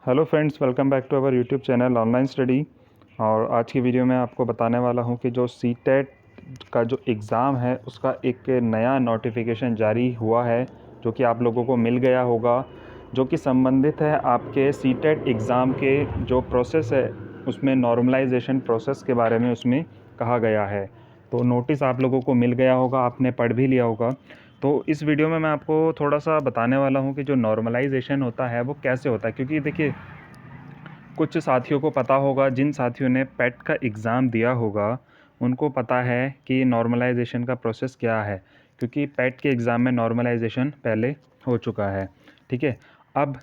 Hello friends, welcome back to our YouTube channel online study. और आज की video में आपको बताने वाला हूं कि जो सीटेट का जो एग्ज़ाम है उसका एक नया नोटिफिकेशन जारी हुआ है, जो कि आप लोगों को मिल गया होगा, जो कि संबंधित है आपके सीटेट एग्ज़ाम के जो प्रोसेस है उसमें नॉर्मलाइजेशन प्रोसेस के बारे में उसमें कहा गया है। तो नोटिस आप लोगों को मिल गया होगा, आपने पढ़ भी लिया होगा। तो इस वीडियो में मैं आपको थोड़ा सा बताने वाला हूँ कि जो नॉर्मलाइजेशन होता है वो कैसे होता है, क्योंकि देखिए कुछ साथियों को पता होगा, जिन साथियों ने पेट का एग्ज़ाम दिया होगा उनको पता है कि नॉर्मलाइजेशन का प्रोसेस क्या है, क्योंकि पेट के एग्ज़ाम में नॉर्मलाइजेशन पहले हो चुका है। ठीक है, अब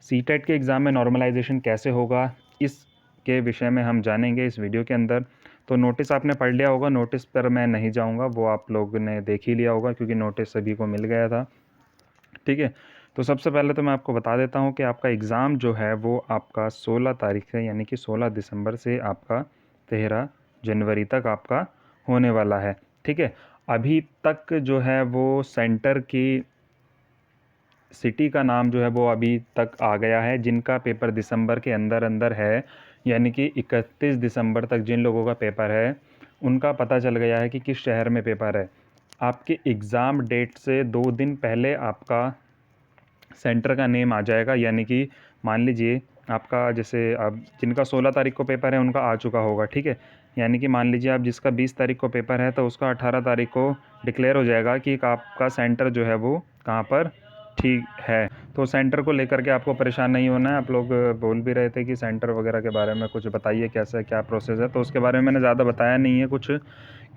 सीटेट के एग्ज़ाम में नॉर्मलाइजेशन कैसे होगा इसके विषय में हम जानेंगे इस वीडियो के अंदर। तो नोटिस आपने पढ़ लिया होगा, नोटिस पर मैं नहीं जाऊंगा, वो आप लोग ने देख ही लिया होगा क्योंकि नोटिस सभी को मिल गया था। ठीक है, तो सबसे पहले तो मैं आपको बता देता हूँ कि आपका एग्ज़ाम जो है वो आपका 16 तारीख से, यानी कि 16 दिसंबर से आपका 13 जनवरी तक आपका होने वाला है। ठीक है, अभी तक जो है वो सेंटर की सिटी का नाम जो है वो अभी तक आ गया है। जिनका पेपर दिसंबर के अंदर अंदर है, यानी कि 31 दिसंबर तक जिन लोगों का पेपर है उनका पता चल गया है कि किस शहर में पेपर है। आपके एग्ज़ाम डेट से 2 दिन पहले आपका सेंटर का नेम आ जाएगा, यानी कि मान लीजिए आपका, जैसे अब जिनका 16 तारीख को पेपर है उनका आ चुका होगा। ठीक है, यानी कि मान लीजिए आप जिसका 20 तारीख को पेपर है तो उसका 18 तारीख को डिक्लेयर हो जाएगा कि आपका सेंटर जो है वो कहाँ पर ठीक है। तो सेंटर को लेकर के आपको परेशान नहीं होना है। आप लोग बोल भी रहे थे कि सेंटर वगैरह के बारे में कुछ बताइए, कैसा क्या प्रोसेस है, तो उसके बारे में मैंने ज़्यादा बताया नहीं है कुछ,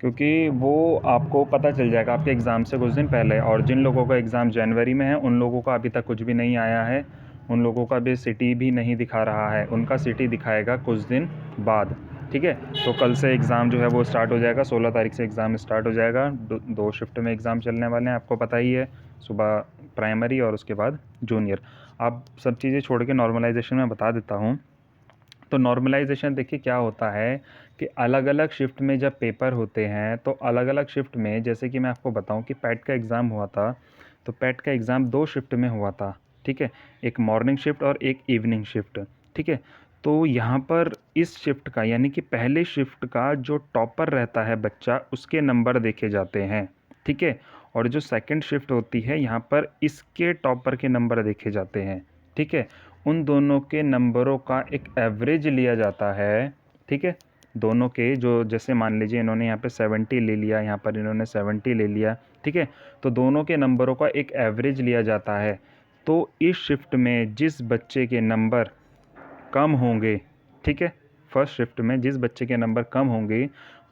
क्योंकि वो आपको पता चल जाएगा आपके एग्ज़ाम से कुछ दिन पहले। और जिन लोगों का एग्ज़ाम जनवरी में है उन लोगों का अभी तक कुछ भी नहीं आया है, उन लोगों का भी सिटी भी नहीं दिखा रहा है, उनका सिटी दिखाएगा कुछ दिन बाद। ठीक है, तो कल से एग्ज़ाम जो है वो स्टार्ट हो जाएगा, 16 तारीख से एग्ज़ाम स्टार्ट हो जाएगा। दो शिफ्ट में एग्ज़ाम चलने वाले हैं, आपको पता ही है, सुबह प्राइमरी और उसके बाद जूनियर। आप सब चीज़ें छोड़ के नॉर्मलाइजेशन में बता देता हूँ। तो नॉर्मलाइजेशन देखिए क्या होता है कि अलग अलग शिफ्ट में जब पेपर होते हैं तो अलग अलग शिफ्ट में, जैसे कि मैं आपको बताऊं कि पैट का एग्ज़ाम हुआ था, तो पैट का एग्ज़ाम 2 शिफ्ट में हुआ था। ठीक है, एक मॉर्निंग शिफ्ट और एक इवनिंग शिफ्ट। ठीक है, तो यहाँ पर इस शिफ्ट का, यानी कि पहले शिफ्ट का जो टॉपर रहता है बच्चा, उसके नंबर देखे जाते हैं। ठीक है, और जो सेकंड शिफ्ट होती है यहाँ पर इसके टॉपर के नंबर देखे जाते हैं। ठीक है, उन दोनों के नंबरों का एक एवरेज लिया जाता है। ठीक है, दोनों के जो, जैसे मान लीजिए इन्होंने यहाँ पे 70 ले लिया, यहाँ पर इन्होंने 70 ले लिया। ठीक है, तो दोनों के नंबरों का एक एवरेज लिया जाता है। तो इस शिफ्ट में जिस बच्चे के नंबर कम होंगे, ठीक है, फर्स्ट शिफ्ट में जिस बच्चे के नंबर कम होंगे,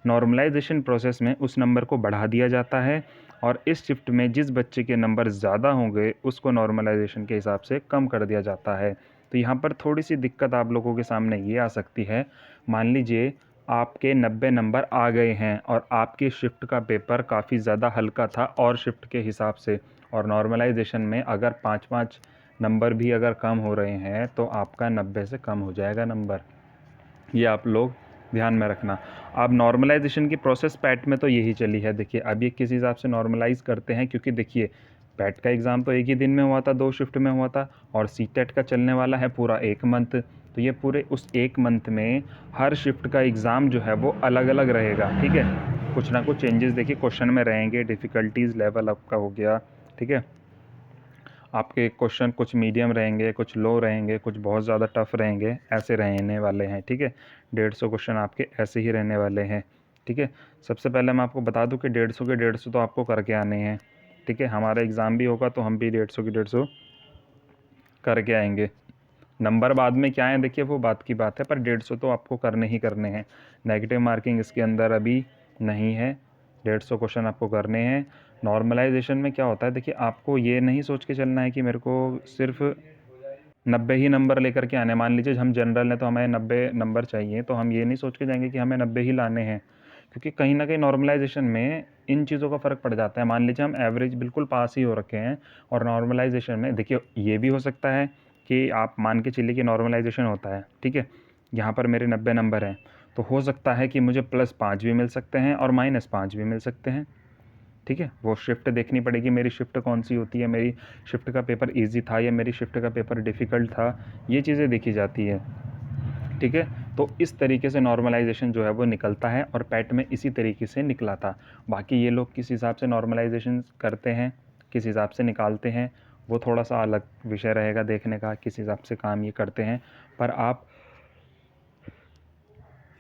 नॉर्मलाइजेशन प्रोसेस में उस नंबर को बढ़ा दिया जाता है। और इस शिफ्ट में जिस बच्चे के नंबर ज़्यादा होंगे उसको नॉर्मलाइजेशन के हिसाब से कम कर दिया जाता है। तो यहाँ पर थोड़ी सी दिक्कत आप लोगों के सामने ये आ सकती है। मान लीजिए आपके 90 नंबर आ गए हैं और आपकी शिफ्ट का पेपर काफ़ी ज़्यादा हल्का था और शिफ्ट के हिसाब से, और नॉर्मलाइजेशन में अगर 5-5 नंबर भी अगर कम हो रहे हैं तो आपका 90 से कम हो जाएगा नंबर। ये आप लोग ध्यान में रखना। अब नॉर्मलाइजेशन की प्रोसेस पैट में तो यही चली है। देखिए अब ये किस हिसाब से नॉर्मलाइज़ करते हैं, क्योंकि देखिए पैट का एग्ज़ाम तो एक ही दिन में हुआ था, 2 शिफ्ट में हुआ था, और सीटेट का चलने वाला है पूरा 1 मंथ। तो ये पूरे उस 1 मंथ में हर शिफ्ट का एग्ज़ाम जो है वो अलग अलग रहेगा। ठीक है, कुछ ना कुछ चेंजेस देखिए क्वेश्चन में रहेंगे, डिफ़िकल्टीज़ लेवल आपका हो गया। ठीक है, आपके क्वेश्चन कुछ मीडियम रहेंगे, कुछ लो रहेंगे, कुछ बहुत ज़्यादा टफ रहेंगे, ऐसे रहने वाले हैं। ठीक है, 150 क्वेश्चन आपके ऐसे ही रहने वाले हैं। ठीक है, सबसे पहले मैं आपको बता दूं कि 150 के 150 तो आपको करके आने हैं। ठीक है, हमारा एग्ज़ाम भी होगा तो हम भी 150 की 150 करके आएंगे। नंबर बाद में क्या है देखिए वो बात की बात है, पर 150 तो आपको करने ही करने हैं। नेगेटिव मार्किंग इसके अंदर अभी नहीं है, 150 क्वेश्चन आपको करने हैं। नॉर्मलाइजेशन में क्या होता है देखिए, आपको ये नहीं सोच के चलना है कि मेरे को सिर्फ 90 ही नंबर लेकर के आने। मान लीजिए हम जनरल हैं तो हमें 90 नंबर चाहिए, तो हम ये नहीं सोच के जाएंगे कि हमें 90 ही लाने हैं, क्योंकि कहीं ना कहीं नॉर्मलाइजेशन में इन चीज़ों का फ़र्क पड़ जाता है। मान लीजिए हम एवरेज बिल्कुल पास ही हो रखे हैं, और नॉर्मलाइजेशन में देखिए ये भी हो सकता है कि आप मान के चलिए कि नॉर्मलाइजेशन होता है। ठीक है, यहाँ पर मेरे 90 नंबर हैं, तो हो सकता है कि मुझे +5 भी मिल सकते हैं और -5 भी मिल सकते हैं। ठीक है। वो शिफ्ट देखनी पड़ेगी, मेरी शिफ्ट कौन सी होती है, मेरी शिफ्ट का पेपर ईजी था या मेरी शिफ्ट का पेपर डिफ़िकल्ट था, ये चीज़ें देखी जाती है, ठीक है। तो इस तरीके से नॉर्मलाइजेशन जो है वो निकलता है और पैट में इसी तरीके से निकला था। बाकी ये लोग किस हिसाब से नॉर्मलाइजेशन करते हैं, किस हिसाब से निकालते हैं, वो थोड़ा सा अलग विषय रहेगा देखने का, किस हिसाब से काम ये करते हैं। पर आप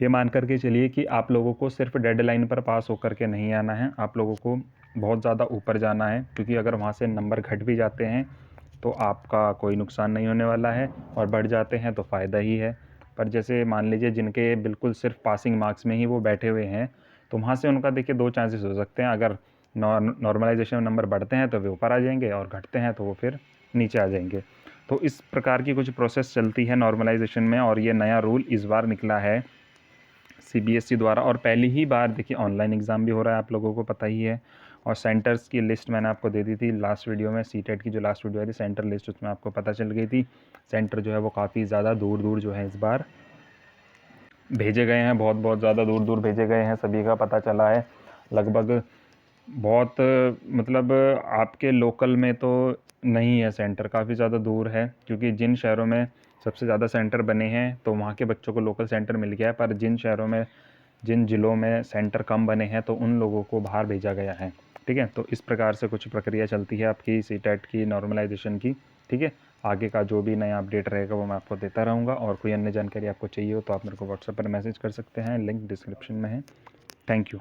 ये मान करके चलिए कि आप लोगों को सिर्फ डेडलाइन पर पास होकर के नहीं आना है, आप लोगों को बहुत ज़्यादा ऊपर जाना है, क्योंकि अगर वहाँ से नंबर घट भी जाते हैं तो आपका कोई नुकसान नहीं होने वाला है, और बढ़ जाते हैं तो फ़ायदा ही है। पर जैसे मान लीजिए जिनके बिल्कुल सिर्फ पासिंग मार्क्स में ही वो बैठे हुए हैं, तो वहाँ से उनका देखिए दो चांसेस हो सकते हैं। अगर नॉर्मलाइजेशन में नंबर बढ़ते हैं तो वे ऊपर आ जाएंगे, और घटते हैं तो वो फिर नीचे आ जाएंगे। तो इस प्रकार की कुछ प्रोसेस चलती है नॉर्मलाइजेशन में, और ये नया रूल इस बार निकला है सीबीएसई द्वारा। और पहली ही बार देखिए ऑनलाइन एग्ज़ाम भी हो रहा है, आप लोगों को पता ही है। और सेंटर्स की लिस्ट मैंने आपको दे दी थी लास्ट वीडियो में, सीटेट की जो लास्ट वीडियो आई थी सेंटर लिस्ट, उसमें आपको पता चल गई थी। सेंटर जो है वो काफ़ी ज़्यादा दूर दूर जो है इस बार भेजे गए हैं, बहुत बहुत ज़्यादा दूर दूर भेजे गए हैं, सभी का पता चला है। लगभग बहुत मतलब आपके लोकल में तो नहीं है सेंटर, काफ़ी ज़्यादा दूर है, क्योंकि जिन शहरों में सबसे ज़्यादा सेंटर बने हैं तो वहाँ के बच्चों को लोकल सेंटर मिल गया है, पर जिन शहरों में, जिन ज़िलों में सेंटर कम बने हैं तो उन लोगों को बाहर भेजा गया है, ठीक है। तो इस प्रकार से कुछ प्रक्रिया चलती है आपकी सीटेट की नॉर्मलाइजेशन की, ठीक है। आगे का जो भी नया अपडेट रहेगा वो मैं आपको देता रहूँगा, और कोई अन्य जानकारी आपको चाहिए हो तो आप मेरे को व्हाट्सएप पर मैसेज कर सकते हैं, लिंक डिस्क्रिप्शन में है। Thank you.